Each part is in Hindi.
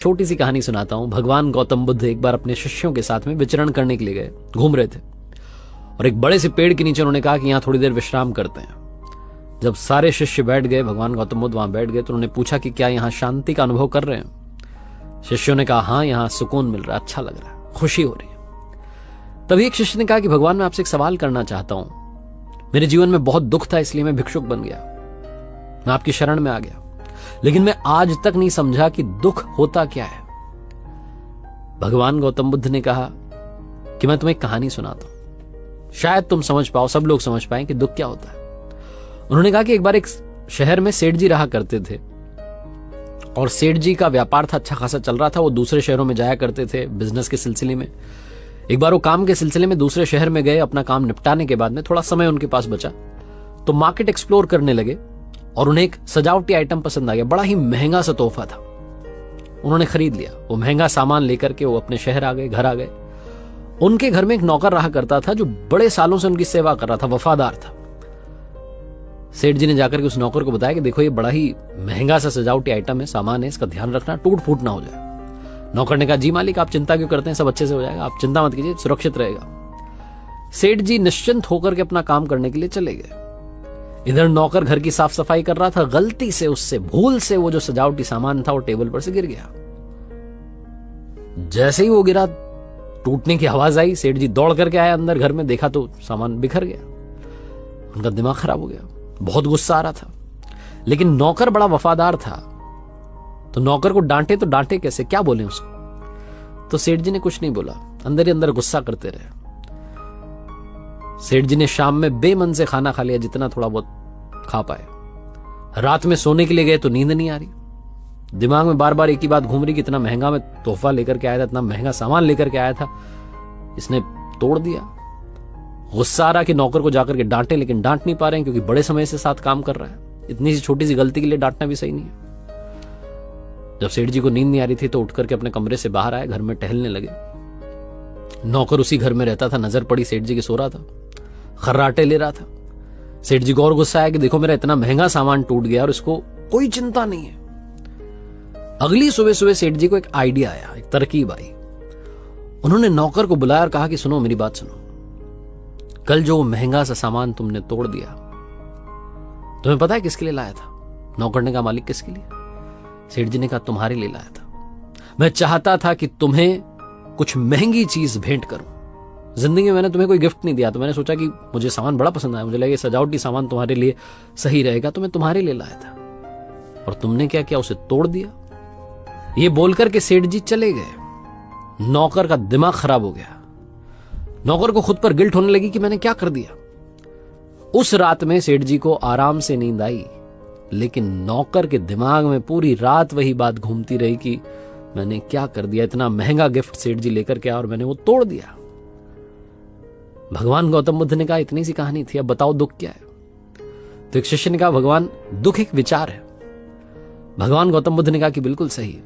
छोटी सी कहानी सुनाता हूं। भगवान गौतम बुद्ध एक बार अपने शिष्यों के साथ में विचरण करने के लिए गए, घूम रहे थे और एक बड़े से पेड़ के नीचे उन्होंने कहा कि यहां थोड़ी देर विश्राम करते हैं। जब सारे शिष्य बैठ गए, भगवान गौतम बुद्ध वहां बैठ गए, तो उन्होंने पूछा कि क्या यहां शांति का अनुभव कर रहे हैं। शिष्यों ने कहा हाँ, यहां सुकून मिल रहा है, अच्छा लग रहा है, खुशी हो रही है। तभी एक शिष्य ने कहा कि भगवान, मैं आपसे एक सवाल करना चाहता हूं। मेरे जीवन में बहुत दुख था, इसलिए मैं भिक्षुक बन गया, मैं आपकी शरण में आ गया, लेकिन मैं आज तक नहीं समझा कि दुख होता क्या है। भगवान गौतम बुद्ध ने कहा कि मैं तुम्हें एक कहानी सुनाता हूं, शायद तुम समझ पाओ, सब लोग समझ पाए कि दुख क्या होता है। उन्होंने कहा कि एक बार एक शहर में सेठ जी रहा करते थे और सेठ जी का व्यापार था, अच्छा खासा चल रहा था। वो दूसरे शहरों में जाया करते थे बिजनेस के सिलसिले में। एक बार वो काम के सिलसिले में दूसरे शहर में गए। अपना काम निपटाने के बाद में थोड़ा समय उनके पास बचा तो मार्केट एक्सप्लोर करने लगे और उन्हें एक सजावटी आइटम पसंद आ गया। बड़ा ही महंगा सा तोहफा था, उन्होंने खरीद लिया। वो महंगा सामान लेकर के वो अपने शहर आ गए, घर आ गए। उनके घर में एक नौकर रहा करता था जो बड़े सालों से उनकी सेवा कर रहा था, वफादार था। सेठ जी ने जाकर के उस नौकर को बताया कि देखो, ये बड़ा ही महंगा सा सजावटी आइटम है, सामान है, इसका ध्यान रखना, टूट फूट ना हो जाए। नौकर ने कहा जी मालिक, आप चिंता क्यों करते हैं, सब अच्छे से हो जाएगा, आप चिंता मत कीजिए, सुरक्षित रहेगा। सेठ जी निश्चिंत होकर के अपना काम करने के लिए चले गए। इधर नौकर घर की साफ सफाई कर रहा था, गलती से उससे, भूल से वो जो सजावटी सामान था वो टेबल पर से गिर गया। जैसे ही वो गिरा, टूटने की आवाज आई, सेठ जी दौड़ करके आए अंदर, घर में देखा तो सामान बिखर गया। उनका दिमाग खराब हो गया, बहुत गुस्सा आ रहा था। लेकिन नौकर बड़ा वफादार था, तो नौकर को डांटे तो डांटे कैसे, क्या बोले उसको। तो सेठ जी ने कुछ नहीं बोला, अंदर ही अंदर गुस्सा करते रहे। सेठ जी ने शाम में बेमन से खाना खा लिया, जितना थोड़ा बहुत खा पाए। रात में सोने के लिए गए तो नींद नहीं आ रही, दिमाग में बार बार एक ही बात घूम रही कि इतना महंगा मैं तोहफा लेकर के आया था, इतना महंगा सामान लेकर के आया था, इसने तोड़ दिया। गुस्सा आ रहा कि नौकर को जाकर के डांटे, लेकिन डांट नहीं पा रहे हैं क्योंकि बड़े समय से साथ काम कर रहा है। इतनी सी छोटी सी गलती के लिए डांटना भी सही नहीं है। जब सेठ जी को नींद नहीं आ रही थी तो उठ करके अपने कमरे से बाहर आए, घर में टहलने लगे। नौकर उसी घर में रहता था, नजर पड़ी सेठ जी की सो रहा था, खर्राटे ले रहा था। सेठ जी को और गुस्सा आया कि देखो, मेरा इतना महंगा सामान टूट गया और इसको कोई चिंता नहीं है। अगली सुबह सुबह सेठ जी को एक आइडिया आया, एक तरकीब आई। उन्होंने नौकर को बुलाया और कहा कि सुनो, मेरी बात सुनो, कल जो महंगा सा सामान तुमने तोड़ दिया, तुम्हें पता है किसके लिए लाया था? नौकर ने कहा मालिक, किसके लिए? सेठ जी ने कहा तुम्हारे लिए लाया था। मैं चाहता था कि तुम्हें कुछ महंगी चीज भेंट करूं। जिंदगी में मैंने तुम्हें कोई गिफ्ट नहीं दिया, तो मैंने सोचा कि मुझे सामान बड़ा पसंद आया, मुझे लगा सजावटी सामान तुम्हारे लिए सही रहेगा, तो मैं तुम्हारे लिए लाया था। और तुमने क्या किया, उसे तोड़ दिया। ये बोलकर के सेठ जी चले गए। नौकर का दिमाग खराब हो गया। नौकर को खुद पर गिल्ट होने लगी कि मैंने क्या कर दिया। उस रात में सेठ जी को आराम से नींद आई, लेकिन नौकर के दिमाग में पूरी रात वही बात घूमती रही कि मैंने क्या कर दिया, इतना महंगा गिफ्ट सेठ जी लेकर के आया और मैंने वो तोड़ दिया। भगवान गौतम बुद्ध ने कहा इतनी सी कहानी थी, अब बताओ दुख क्या है। तो एक शिष्य ने कहा भगवान, दुख एक विचार है। भगवान गौतम बुद्ध ने कहा कि बिल्कुल सही,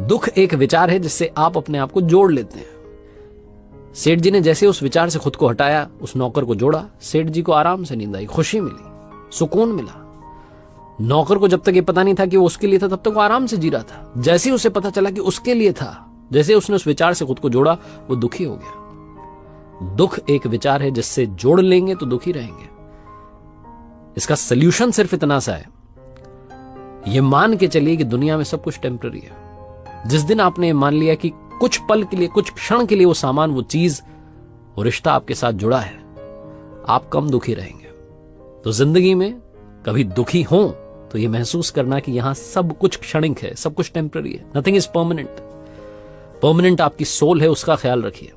दुख एक विचार है जिससे आप अपने आप को जोड़ लेते हैं। सेठ जी ने जैसे उस विचार से खुद को हटाया, उस नौकर को जोड़ा, सेठ जी को आराम से नींद आई, खुशी मिली, सुकून मिला। नौकर को जब तक ये पता नहीं था कि वो उसके लिए था, तब तक वो आराम से जी रहा था। जैसे ही उसे पता चला कि उसके लिए था, जैसे उसने उस विचार से खुद को जोड़ा, वो दुखी हो गया। दुख एक विचार है जिससे जोड़ लेंगे तो दुखी रहेंगे। इसका सल्यूशन सिर्फ इतना सा है, ये मान के चलिए कि दुनिया में सब कुछ टेम्पररी है। जिस दिन आपने मान लिया कि कुछ पल के लिए, कुछ क्षण के लिए वो सामान, वो चीज, वो रिश्ता आपके साथ जुड़ा है, आप कम दुखी रहेंगे। तो जिंदगी में कभी दुखी हो तो ये महसूस करना कि यहां सब कुछ क्षणिक है, सब कुछ टेम्पररी है, नथिंग इज परमानेंट। परमानेंट आपकी सोल है, उसका ख्याल रखिए।